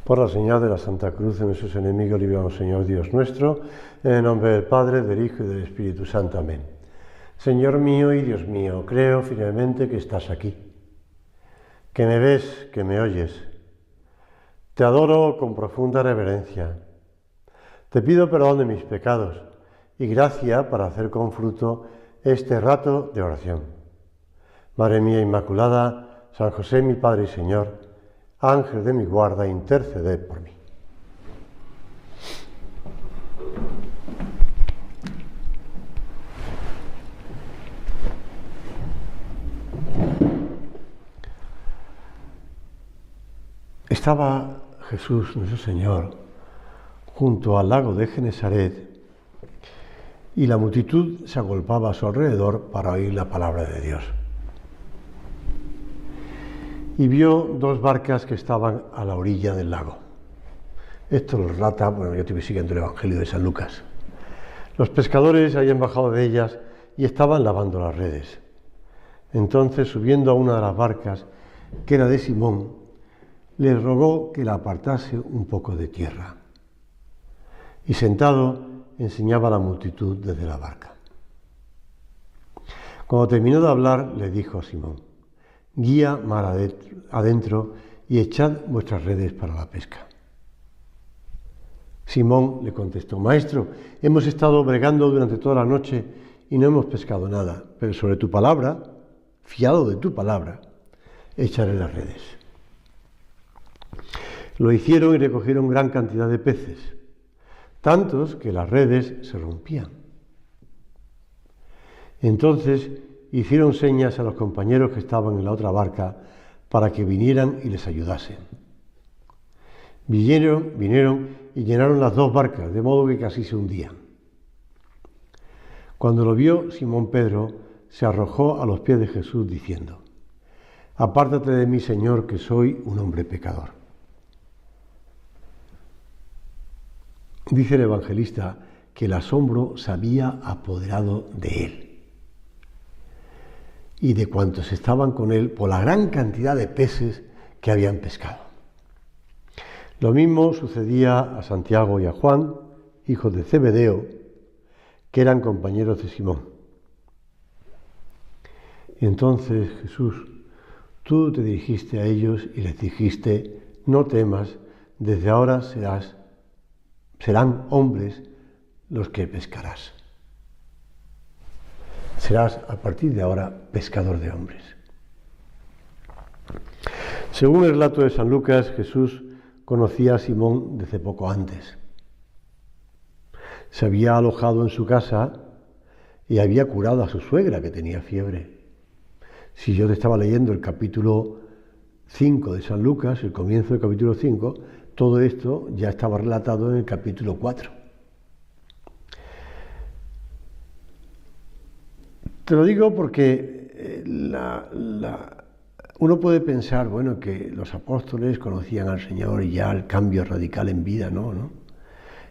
Por la señal de la Santa Cruz de nuestros enemigos, líbranos, Señor Dios nuestro, en el nombre del Padre, del Hijo y del Espíritu Santo. Amén. Señor mío y Dios mío, creo firmemente que estás aquí, que me ves, que me oyes. Te adoro con profunda reverencia. Te pido perdón de mis pecados y gracia para hacer con fruto este rato de oración. Madre mía Inmaculada, San José mi Padre y Señor, Ángel de mi guarda, interceded por mí. Estaba Jesús, nuestro Señor, junto al lago de Genesaret, y la multitud se agolpaba a su alrededor para oír la palabra de Dios. Y vio dos barcas que estaban a la orilla del lago. Esto lo relata, yo estoy siguiendo el Evangelio de San Lucas. Los pescadores habían bajado de ellas y estaban lavando las redes. Entonces, subiendo a una de las barcas, que era de Simón, les rogó que la apartase un poco de tierra. Y sentado, enseñaba a la multitud desde la barca. Cuando terminó de hablar, le dijo a Simón: guía mar adentro y echad vuestras redes para la pesca. Simón le contestó: Maestro, hemos estado bregando durante toda la noche y no hemos pescado nada, pero sobre tu palabra, fiado de tu palabra, echaré las redes. Lo hicieron y recogieron gran cantidad de peces, tantos que las redes se rompían. Entonces hicieron señas a los compañeros que estaban en la otra barca para que vinieran y les ayudasen. Vinieron y llenaron las dos barcas, de modo que casi se hundían. Cuando lo vio Simón Pedro, se arrojó a los pies de Jesús diciendo: Apártate de mí, Señor, que soy un hombre pecador. Dice el evangelista que el asombro se había apoderado de él y de cuantos estaban con él por la gran cantidad de peces que habían pescado. Lo mismo sucedía a Santiago y a Juan, hijos de Zebedeo, que eran compañeros de Simón. Y entonces Jesús, tú te dirigiste a ellos y les dijiste: no temas, desde ahora serán hombres los que pescarás. Serás a partir de ahora pescador de hombres. Según el relato de San Lucas, Jesús conocía a Simón desde poco antes. Se había alojado en su casa y había curado a su suegra, que tenía fiebre. Si yo te estaba leyendo el capítulo 5 de San Lucas, el comienzo del capítulo 5, todo esto ya estaba relatado en el capítulo 4. Te lo digo porque uno puede pensar, que los apóstoles conocían al Señor y ya el cambio radical en vida, no.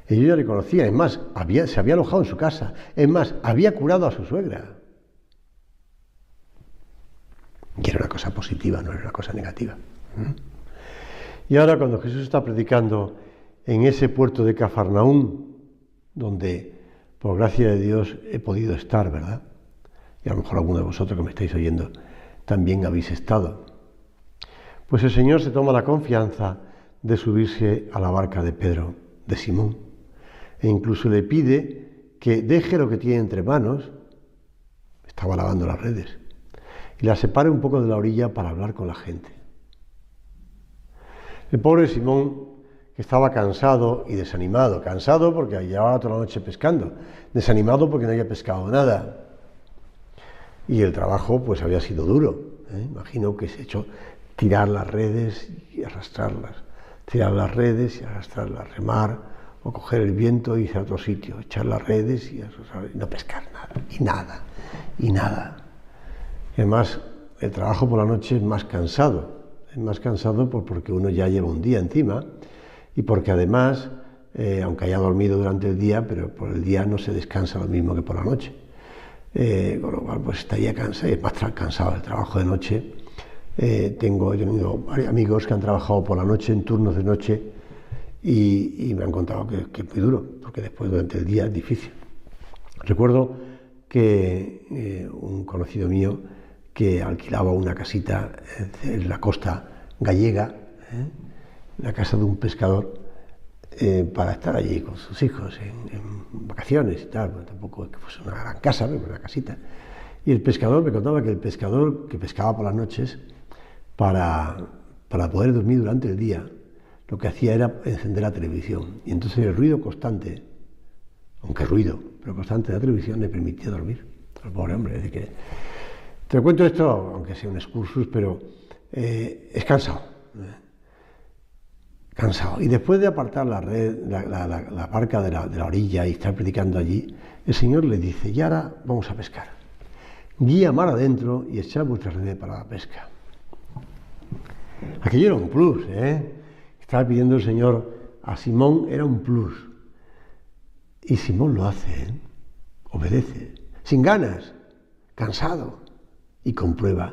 Ellos ya le conocían, es más, se había alojado en su casa, es más, había curado a su suegra. Y era una cosa positiva, no era una cosa negativa. Y ahora, cuando Jesús está predicando en ese puerto de Cafarnaúm, donde por gracia de Dios he podido estar, ¿verdad? Y a lo mejor alguno de vosotros que me estáis oyendo también habéis estado. Pues el Señor se toma la confianza de subirse a la barca de Pedro, de Simón, e incluso le pide que deje lo que tiene entre manos, estaba lavando las redes, y la separe un poco de la orilla para hablar con la gente. El pobre Simón, que estaba cansado y desanimado, cansado porque llevaba toda la noche pescando, desanimado porque no había pescado nada. Y el trabajo pues había sido duro. Imagino que se echó tirar las redes y arrastrarlas, tirar las redes y arrastrarlas, remar o coger el viento y irse a otro sitio, echar las redes y no pescar nada, y nada. Y además, el trabajo por la noche es más cansado porque uno ya lleva un día encima y porque además, aunque haya dormido durante el día, pero por el día no se descansa lo mismo que por la noche. Con lo cual pues estaría cansado, y más cansado del trabajo de noche. He tenido varios amigos que han trabajado por la noche, en turnos de noche, y me han contado que es muy duro, porque después durante el día es difícil. Recuerdo que un conocido mío que alquilaba una casita en la costa gallega, la casa de un pescador, para estar allí con sus hijos en vacaciones y tal, bueno, tampoco es que fuese una gran casa, pero una casita. Y el pescador me contaba que el pescador que pescaba por las noches, para poder dormir durante el día, lo que hacía era encender la televisión. Y entonces el ruido constante, aunque ruido, pero constante de la televisión, le permitía dormir al pobre hombre. Es decir, que te cuento esto, aunque sea un excursus, pero es cansado. Cansado. Y después de apartar la red, la barca de la orilla y estar predicando allí, el Señor le dice: y ahora vamos a pescar. Guía mar adentro y echad vuestras redes para la pesca. Aquello era un plus, Estaba pidiendo el Señor a Simón, era un plus. Y Simón lo hace, obedece, sin ganas, cansado, y comprueba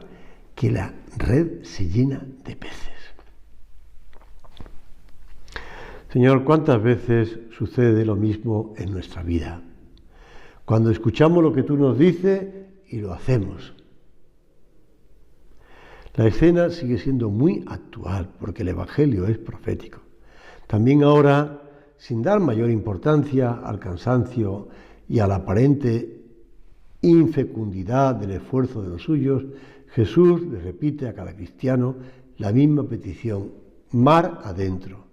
que la red se llena de peces. Señor, ¿cuántas veces sucede lo mismo en nuestra vida? Cuando escuchamos lo que tú nos dices y lo hacemos. La escena sigue siendo muy actual porque el Evangelio es profético. También ahora, sin dar mayor importancia al cansancio y a la aparente infecundidad del esfuerzo de los suyos, Jesús le repite a cada cristiano la misma petición: mar adentro.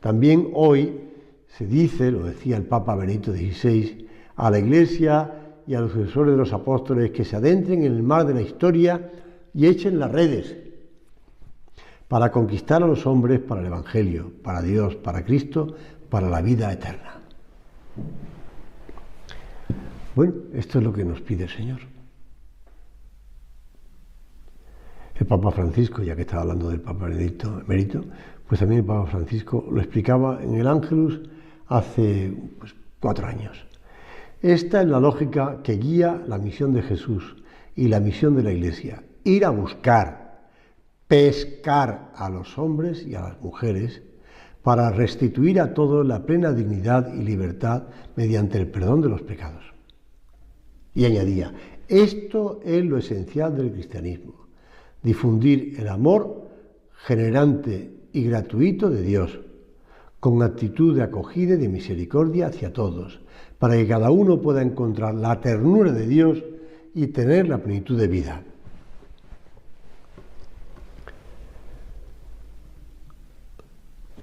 También hoy se dice, lo decía el Papa Benedicto XVI, a la Iglesia y a los sucesores de los apóstoles que se adentren en el mar de la historia y echen las redes para conquistar a los hombres para el Evangelio, para Dios, para Cristo, para la vida eterna. Bueno, esto es lo que nos pide el Señor. El Papa Francisco, ya que estaba hablando del Papa Benedicto emérito, pues también el Papa Francisco lo explicaba en el Ángelus hace 4 años. Esta es la lógica que guía la misión de Jesús y la misión de la Iglesia: ir a buscar, pescar a los hombres y a las mujeres para restituir a todos la plena dignidad y libertad mediante el perdón de los pecados. Y añadía: esto es lo esencial del cristianismo, difundir el amor generante y gratuito de Dios, con actitud de acogida y de misericordia hacia todos, para que cada uno pueda encontrar la ternura de Dios y tener la plenitud de vida.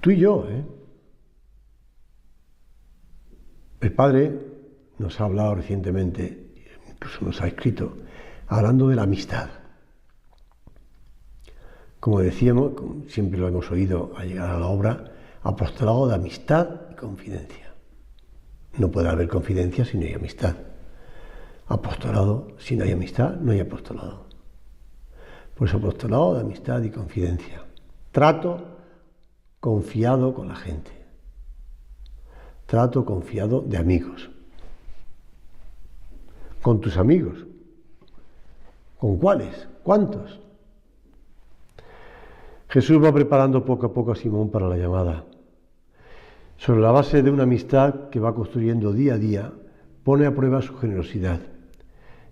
Tú y yo, El Padre nos ha hablado recientemente, incluso nos ha escrito, hablando de la amistad. Como decíamos, siempre lo hemos oído al llegar a la obra, apostolado de amistad y confidencia. No puede haber confidencia si no hay amistad. Apostolado, si no hay amistad, no hay apostolado. Pues apostolado de amistad y confidencia. Trato confiado con la gente. Trato confiado de amigos. Con tus amigos. ¿Con cuáles? ¿Cuántos? Jesús va preparando poco a poco a Simón para la llamada. Sobre la base de una amistad que va construyendo día a día, pone a prueba su generosidad.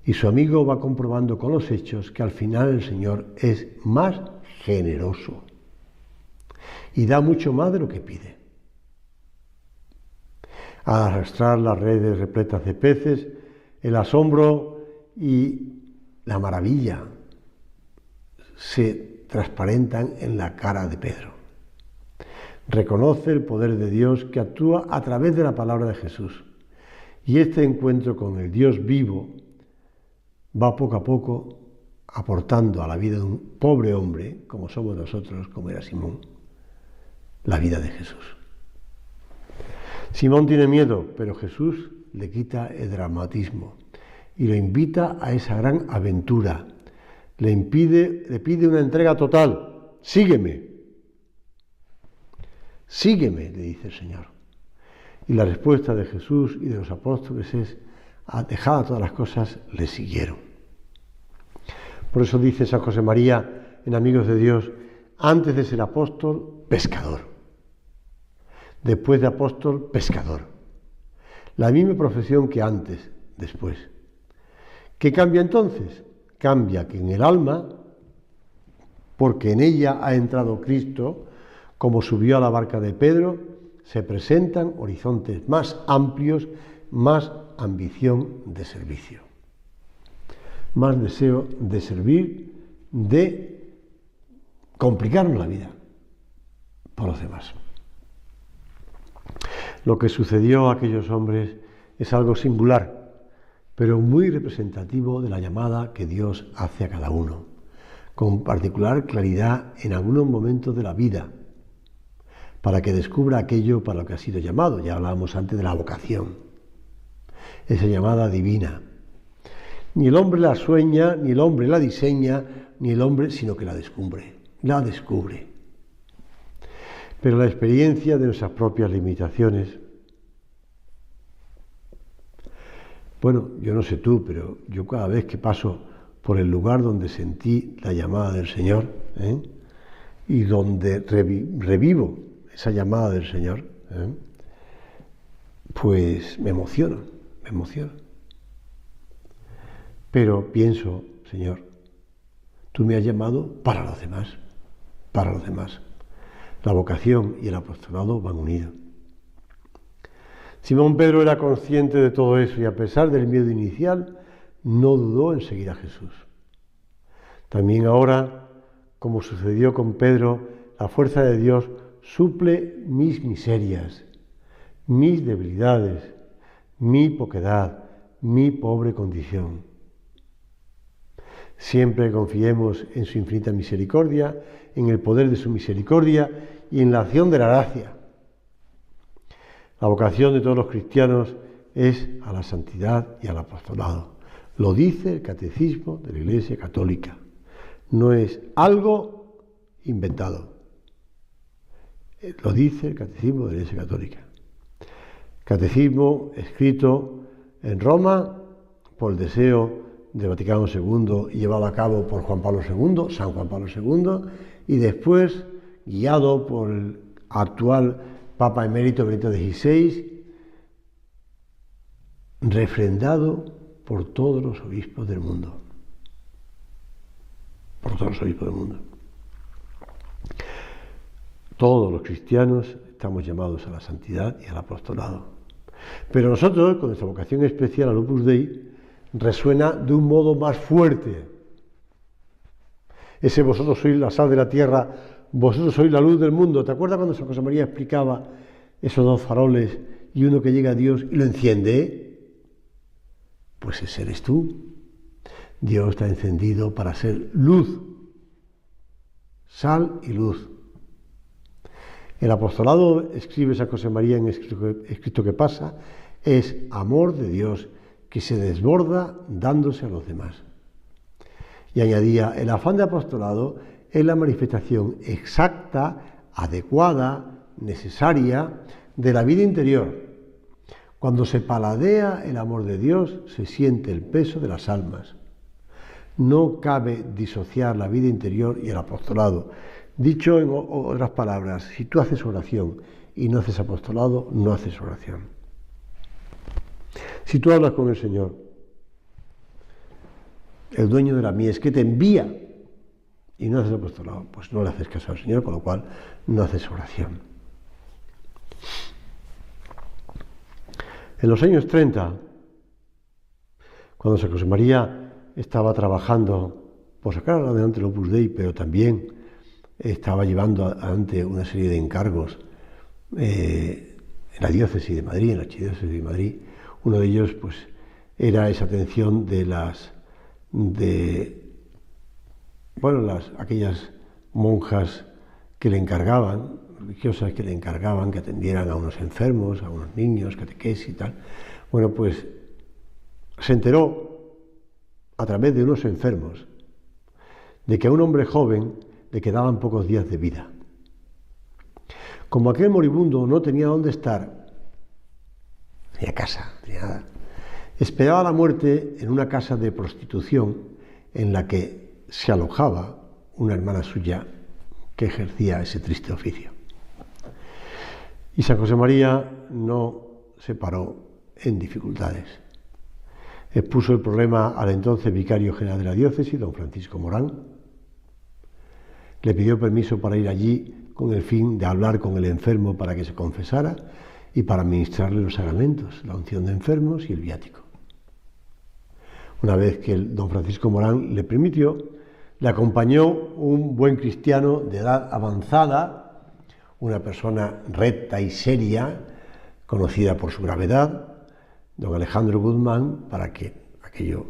Y su amigo va comprobando con los hechos que al final el Señor es más generoso y da mucho más de lo que pide. Al arrastrar las redes repletas de peces, el asombro y la maravilla se transparentan en la cara de Pedro. Reconoce el poder de Dios que actúa a través de la palabra de Jesús. Y este encuentro con el Dios vivo va poco a poco aportando a la vida de un pobre hombre, como somos nosotros, como era Simón, la vida de Jesús. Simón tiene miedo, pero Jesús le quita el dramatismo y lo invita a esa gran aventura. Le pide una entrega total. Sígueme. Sígueme, le dice el Señor. Y la respuesta de Jesús y de los apóstoles es: dejadas todas las cosas, le siguieron. Por eso dice San José María en Amigos de Dios: antes de ser apóstol, pescador. después de apóstol, pescador. La misma profesión que antes, después. ¿Qué cambia entonces? Cambia que en el alma, porque en ella ha entrado Cristo, como subió a la barca de Pedro, se presentan horizontes más amplios, más ambición de servicio, más deseo de servir, de complicarnos la vida por los demás. Lo que sucedió a aquellos hombres es algo singular, pero muy representativo de la llamada que Dios hace a cada uno, con particular claridad en algunos momentos de la vida, para que descubra aquello para lo que ha sido llamado. Ya hablábamos antes de la vocación, esa llamada divina. Ni el hombre la sueña, ni el hombre la diseña, ni el hombre, sino que la descubre. Pero la experiencia de nuestras propias limitaciones, bueno, yo no sé tú, pero yo cada vez que paso por el lugar donde sentí la llamada del Señor, y donde revivo esa llamada del Señor, pues me emociona. Pero pienso, Señor, tú me has llamado para los demás. La vocación y el apostolado van unidos. Simón Pedro era consciente de todo eso y a pesar del miedo inicial, no dudó en seguir a Jesús. También ahora, como sucedió con Pedro, la fuerza de Dios suple mis miserias, mis debilidades, mi poquedad, mi pobre condición. Siempre confiemos en su infinita misericordia, en el poder de su misericordia y en la acción de la gracia. La vocación de todos los cristianos es a la santidad y al apostolado. Lo dice el Catecismo de la Iglesia Católica. No es algo inventado. Lo dice el Catecismo de la Iglesia Católica. Catecismo escrito en Roma por el deseo del Vaticano II y llevado a cabo por Juan Pablo II, San Juan Pablo II, y después guiado por el actual Papa Emérito Benedicto XVI, refrendado por todos los obispos del mundo. Todos los cristianos estamos llamados a la santidad y al apostolado. Pero nosotros, con nuestra vocación especial al Opus Dei, resuena de un modo más fuerte. Ese vosotros sois la sal de la tierra, vosotros sois la luz del mundo. ¿Te acuerdas cuando San José María explicaba esos dos faroles y uno que llega a Dios y lo enciende? Pues ese eres tú. Dios está encendido para ser luz, sal y luz. El apostolado, escribe San José María en Escrito que pasa, es amor de Dios que se desborda dándose a los demás. Y añadía, el afán de apostolado es la manifestación exacta, adecuada, necesaria de la vida interior. Cuando se paladea el amor de Dios, se siente el peso de las almas. No cabe disociar la vida interior y el apostolado. Dicho en otras palabras, si tú haces oración y no haces apostolado, no haces oración. Si tú hablas con el Señor, el dueño de la mies, que te envía y no haces apostolado, pues no le haces caso al Señor, con lo cual no haces oración. En los años 30, cuando San José María estaba trabajando por sacar adelante el Opus Dei, pero también estaba llevando adelante una serie de encargos en la diócesis de Madrid, en la archidiócesis de Madrid. Uno de ellos, pues, era esa atención de aquellas monjas que le encargaban, religiosas que le encargaban que atendieran a unos enfermos, a unos niños, catequesis y tal. Bueno, pues se enteró a través de unos enfermos de que a un hombre joven le quedaban pocos días de vida. Como aquel moribundo no tenía dónde estar, no tenía casa, no tenía nada, esperaba la muerte en una casa de prostitución en la que se alojaba una hermana suya que ejercía ese triste oficio. Y San José María no se paró en dificultades. Expuso el problema al entonces vicario general de la diócesis, don Francisco Morán. Le pidió permiso para ir allí con el fin de hablar con el enfermo para que se confesara y para administrarle los sacramentos, la unción de enfermos y el viático. Una vez que el don Francisco Morán le permitió, le acompañó un buen cristiano de edad avanzada, una persona recta y seria, conocida por su gravedad, don Alejandro Guzmán, para que aquello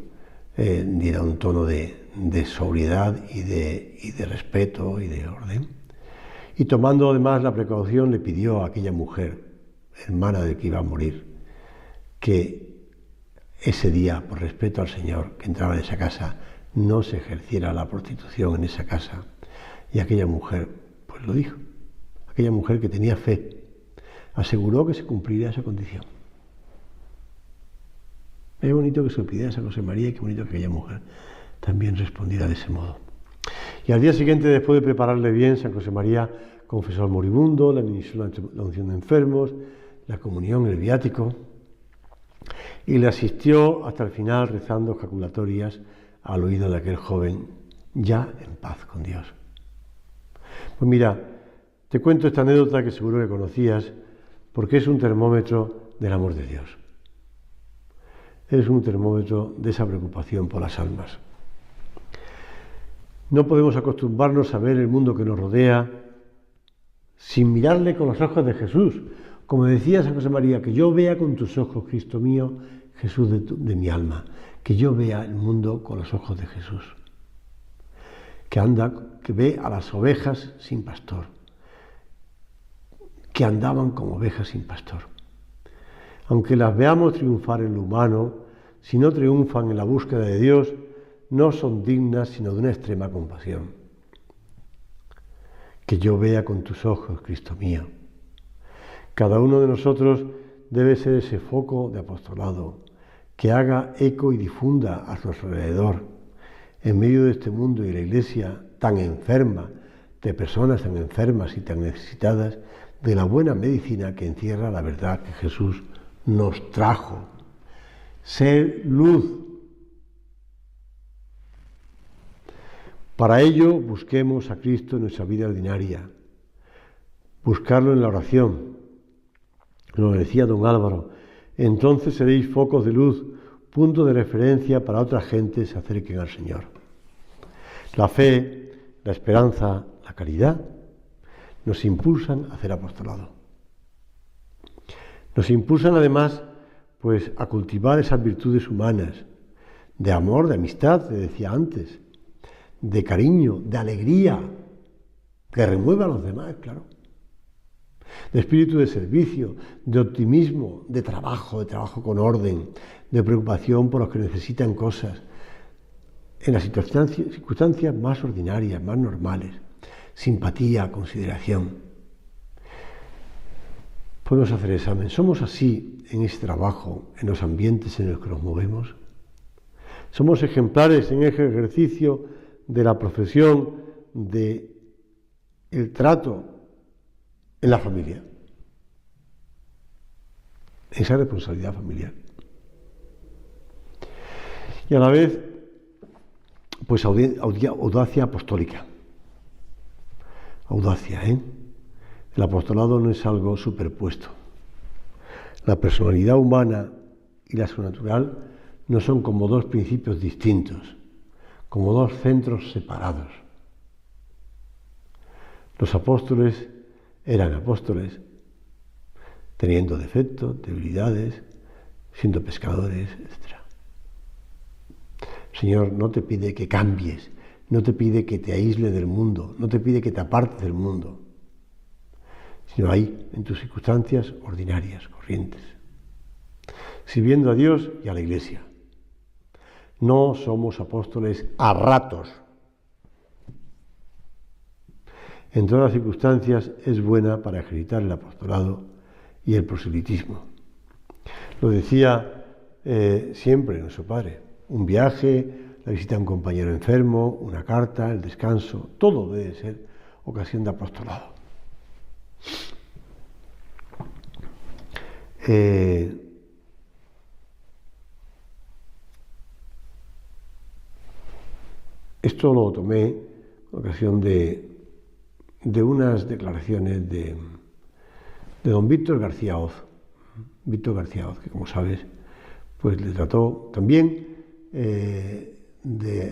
diera un tono de sobriedad y de respeto y de orden. Y tomando además la precaución, le pidió a aquella mujer, hermana del que iba a morir, que ese día, por respeto al Señor que entraba en esa casa, no se ejerciera la prostitución en esa casa. Y aquella mujer, pues lo dijo. Aquella mujer que tenía fe, aseguró que se cumpliría esa condición. Es bonito que se lo pidiera a San José María y qué bonito que aquella mujer también respondiera de ese modo. Y al día siguiente, después de prepararle bien, San José María confesó al moribundo, le administró la unción de enfermos, la comunión, el viático, y le asistió hasta el final rezando jaculatorias al oído de aquel joven, ya en paz con Dios. Pues mira, te cuento esta anécdota que seguro que conocías, porque es un termómetro del amor de Dios. Es un termómetro de esa preocupación por las almas. No podemos acostumbrarnos a ver el mundo que nos rodea sin mirarle con los ojos de Jesús. Como decía San José María, que yo vea con tus ojos, Cristo mío, Jesús de mi alma, que yo vea el mundo con los ojos de Jesús, que ve a las ovejas sin pastor, que andaban como ovejas sin pastor. Aunque las veamos triunfar en lo humano, si no triunfan en la búsqueda de Dios, no son dignas sino de una extrema compasión. Que yo vea con tus ojos, Cristo mío. Cada uno de nosotros debe ser ese foco de apostolado, que haga eco y difunda a su alrededor, en medio de este mundo y de la Iglesia tan enferma, de personas tan enfermas y tan necesitadas, de la buena medicina que encierra la verdad que Jesús nos trajo. Ser luz. Para ello busquemos a Cristo en nuestra vida ordinaria, buscarlo en la oración. Lo decía don Álvaro, entonces seréis focos de luz, punto de referencia para otras gentes se acerquen al Señor. La fe, la esperanza, la caridad nos impulsan a hacer apostolado. Nos impulsan además pues a cultivar esas virtudes humanas, de amor, de amistad, te decía antes, de cariño, de alegría, que remueva a los demás, claro. De espíritu de servicio, de optimismo, de trabajo con orden, de preocupación por los que necesitan cosas, en las circunstancias más ordinarias, más normales, simpatía, consideración. Podemos hacer examen. ¿Somos así en ese trabajo, en los ambientes en los que nos movemos? ¿Somos ejemplares en ese ejercicio de la profesión, del trato en la familia? Esa responsabilidad familiar. Y a la vez, pues audacia apostólica. Audacia, ¿eh? El apostolado no es algo superpuesto. La personalidad humana y la sobrenatural no son como dos principios distintos, como dos centros separados. Los apóstoles eran apóstoles, teniendo defectos, debilidades, siendo pescadores, etc. El Señor no te pide que cambies, no te pide que te aísles del mundo, no te pide que te apartes del mundo, sino ahí, en tus circunstancias ordinarias, corrientes, sirviendo a Dios y a la Iglesia. No somos apóstoles a ratos. En todas las circunstancias es buena para ejercitar el apostolado y el proselitismo. Lo decía siempre nuestro Padre. Un viaje, la visita a un compañero enfermo, una carta, el descanso, todo debe ser ocasión de apostolado. Esto lo tomé en ocasión de unas declaraciones de don Víctor García Hoz. Víctor García Hoz, que como sabes, pues le trató también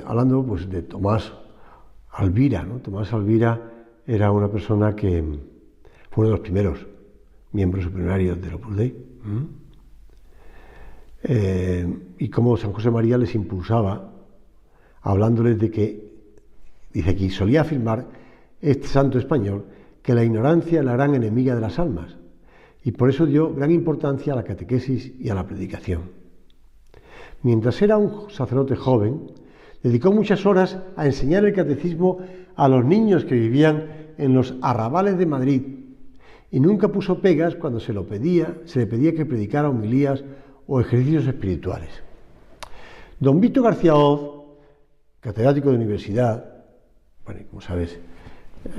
hablando pues de Tomás Alvira, ¿no? Tomás Alvira era una persona que fue uno de los primeros miembros supernumarios del Opus Dei. Y como San José María les impulsaba, hablándoles de que, dice aquí, solía afirmar este santo español que la ignorancia es la gran enemiga de las almas, y por eso dio gran importancia a la catequesis y a la predicación. Mientras era un sacerdote joven, dedicó muchas horas a enseñar el catecismo a los niños que vivían en los arrabales de Madrid, y nunca puso pegas cuando se le pedía que predicara homilías o ejercicios espirituales. Don Víctor García Hoz, catedrático de universidad, bueno, como sabes,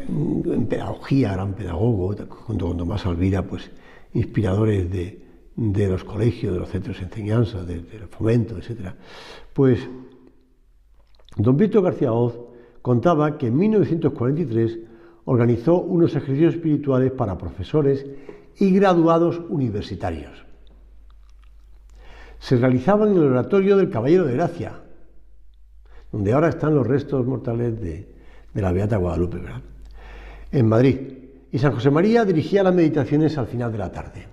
en pedagogía, gran pedagogo, junto con Tomás Alvira, pues inspiradores de los colegios, de los centros de enseñanza, del fomento, etc. Pues don Víctor García Hoz contaba que en 1943 organizó unos ejercicios espirituales para profesores y graduados universitarios. Se realizaban en el oratorio del Caballero de Gracia, donde ahora están los restos mortales de la Beata Guadalupe, ¿verdad?, en Madrid. Y San José María dirigía las meditaciones al final de la tarde.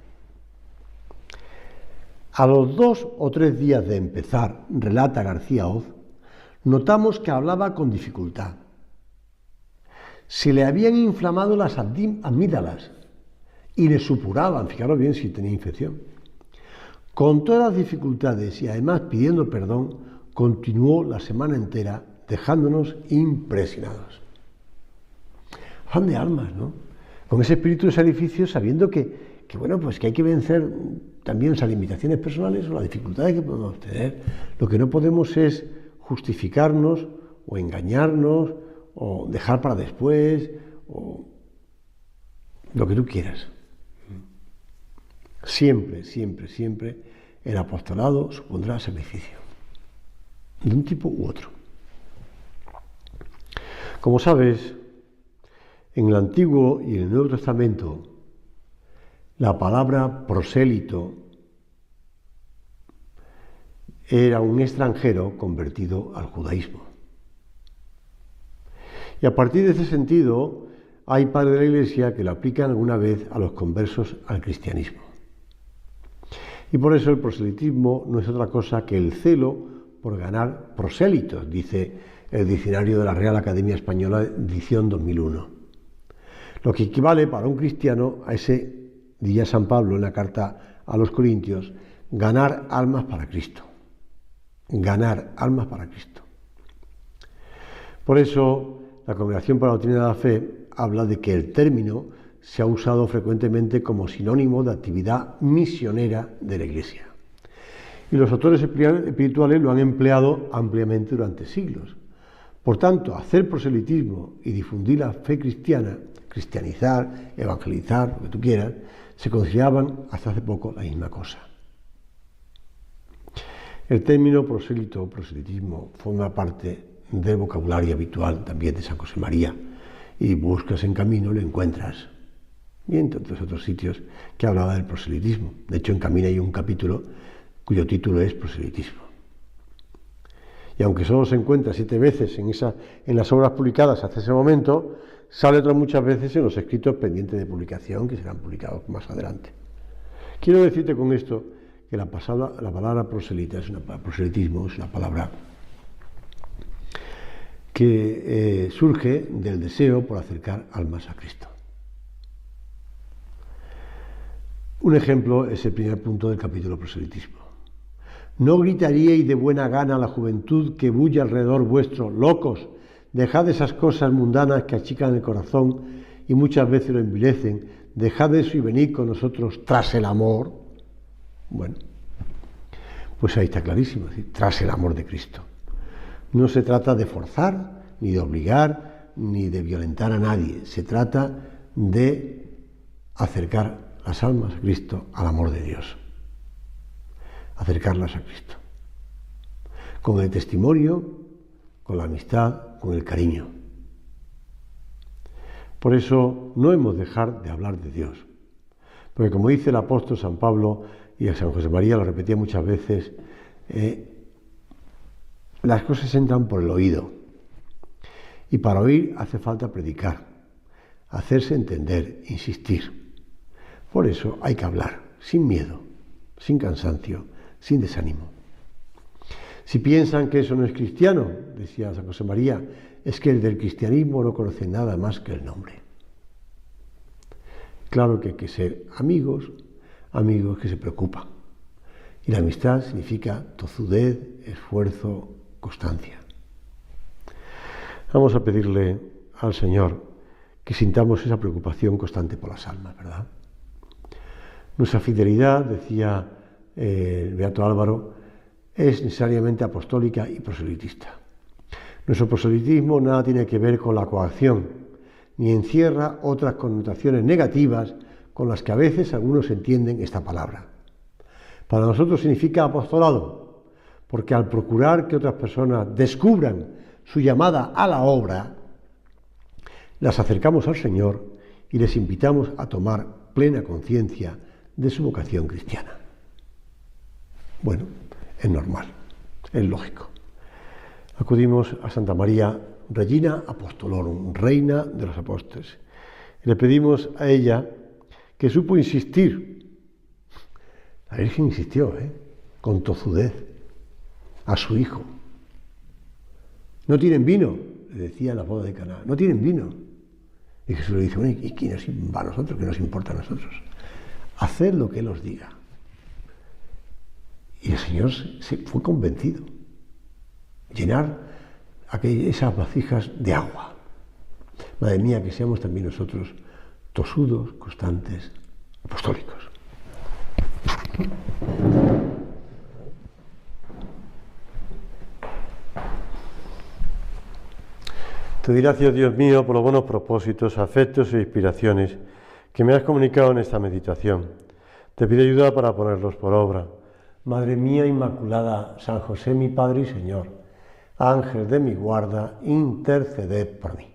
A los 2 o 3 días de empezar, relata García Hoz, notamos que hablaba con dificultad. Se le habían inflamado las amígdalas y le supuraban, fijaros bien si tenía infección. Con todas las dificultades y además pidiendo perdón, continuó la semana entera dejándonos impresionados. Fan de almas, ¿no? Con ese espíritu de sacrificio, sabiendo que bueno, pues que hay que vencer también esas limitaciones personales o las dificultades que podemos tener. Lo que no podemos es justificarnos o engañarnos o dejar para después o lo que tú quieras. Siempre, siempre, siempre el apostolado supondrá sacrificio, de un tipo u otro. Como sabes, en el Antiguo y en el Nuevo Testamento, la palabra prosélito era un extranjero convertido al judaísmo. Y a partir de ese sentido, hay padres de la Iglesia que lo aplican alguna vez a los conversos al cristianismo. Y por eso el proselitismo no es otra cosa que el celo por ganar prosélitos, dice el diccionario de la Real Academia Española, edición 2001. Lo que equivale para un cristiano a ese, diría San Pablo en la carta a los Corintios, ganar almas para Cristo. Ganar almas para Cristo. Por eso, la Congregación para la Doctrina de la Fe habla de que el término se ha usado frecuentemente como sinónimo de actividad misionera de la Iglesia. Y los autores espirituales lo han empleado ampliamente durante siglos. Por tanto, hacer proselitismo y difundir la fe cristiana, cristianizar, evangelizar, lo que tú quieras, se consideraban hasta hace poco la misma cosa. El término prosélito o proselitismo forma parte del vocabulario habitual también de San José María, y buscas en Camino, lo encuentras. Y en tantos otros sitios que hablaba del proselitismo. De hecho, en Camino hay un capítulo cuyo título es Proselitismo. Y aunque solo se encuentra 7 veces en las obras publicadas hasta ese momento, sale otras muchas veces en los escritos pendientes de publicación, que serán publicados más adelante. Quiero decirte con esto que la palabra proselitismo es una palabra que surge del deseo por acercar almas a Cristo. Un ejemplo es el primer punto del capítulo Proselitismo. No gritaríais de buena gana a la juventud que bulle alrededor vuestro, locos, dejad esas cosas mundanas que achican el corazón y muchas veces lo envilecen, dejad eso y venid con nosotros tras el amor. Bueno, pues ahí está clarísimo, es decir, tras el amor de Cristo. No se trata de forzar, ni de obligar, ni de violentar a nadie, se trata de acercar las almas a Cristo, al amor de Dios. Acercarlas a Cristo. Con el testimonio, con la amistad, con el cariño. Por eso no hemos de dejar de hablar de Dios. Porque como dice el apóstol San Pablo, y a San José María lo repetía muchas veces, las cosas entran por el oído. Y para oír hace falta predicar, hacerse entender, insistir. Por eso hay que hablar, sin miedo, sin cansancio, sin desánimo. Si piensan que eso no es cristiano, decía San José María, es que el del cristianismo no conoce nada más que el nombre. Claro que hay que ser amigos que se preocupan. Y la amistad significa tozudez, esfuerzo, constancia. Vamos a pedirle al Señor que sintamos esa preocupación constante por las almas, ¿verdad? Nuestra fidelidad, decía el beato Álvaro, es necesariamente apostólica y proselitista. Nuestro proselitismo nada tiene que ver con la coacción, ni encierra otras connotaciones negativas con las que a veces algunos entienden esta palabra. Para nosotros significa apostolado, porque al procurar que otras personas descubran su llamada a la obra, las acercamos al Señor y les invitamos a tomar plena conciencia de su vocación cristiana. Bueno, es normal, es lógico. Acudimos a Santa María, Regina Apostolorum, Reina de los Apóstoles. Y le pedimos a ella que supo insistir. La Virgen insistió, con tozudez, a su hijo. No tienen vino, le decía en la boda de Caná, no tienen vino. Y Jesús le dice, bueno, ¿y quién nos va a nosotros? ¿Qué nos importa a nosotros? Haced lo que Él os diga. Y el Señor se fue convencido. Llenar esas vasijas de agua. Madre mía, que seamos también nosotros tosudos, constantes, apostólicos. Te doy gracias, Dios mío, por los buenos propósitos, afectos e inspiraciones que me has comunicado en esta meditación. Te pido ayuda para ponerlos por obra. Madre mía Inmaculada, San José mi Padre y Señor, Ángel de mi guarda, interceded por mí.